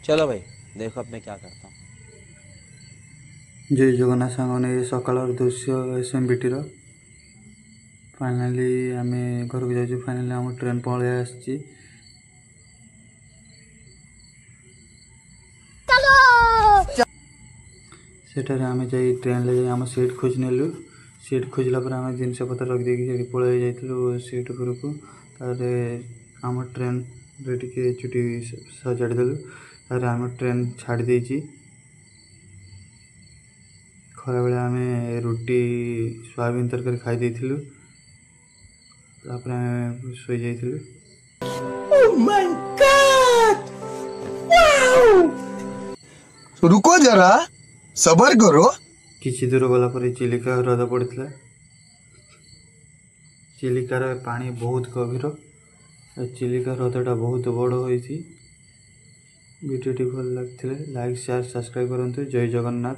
चलो भाई, देखो अब मैं क्या करता हूँ। जय जगन्नाथ सांगने सकाल दृश्य एसएमबिटी फाइनाली आम घर को जाइए। फाइनाली आम ट्रेन पलि आसी सेठारे आम जा ट्रेन ले आम सीट खोज नेलु। सीट खोजला पर आम जिनस पत्र रखिदी पलि जाइलु सीट उपरक। तार आम ट्रेन रे चुटी सजाड़देलु। तार आम ट्रेन छाड़ी देची। खरा बेले आम रुटी सोयाबीन तरकारी खाई देथिलु। तापर आम सोई जाइथिलु। रुको जरा, सबर करो। किछि दूर गला पर चिलिका ह्रद पड़ता। चिलिकार पानी बहुत गभीर। चिलिका ह्रदटा बहुत बड़ होइछि। वीडियोटी भल लगे लाइक शेयर सब्सक्राइब करंतु। जय जगन्नाथ।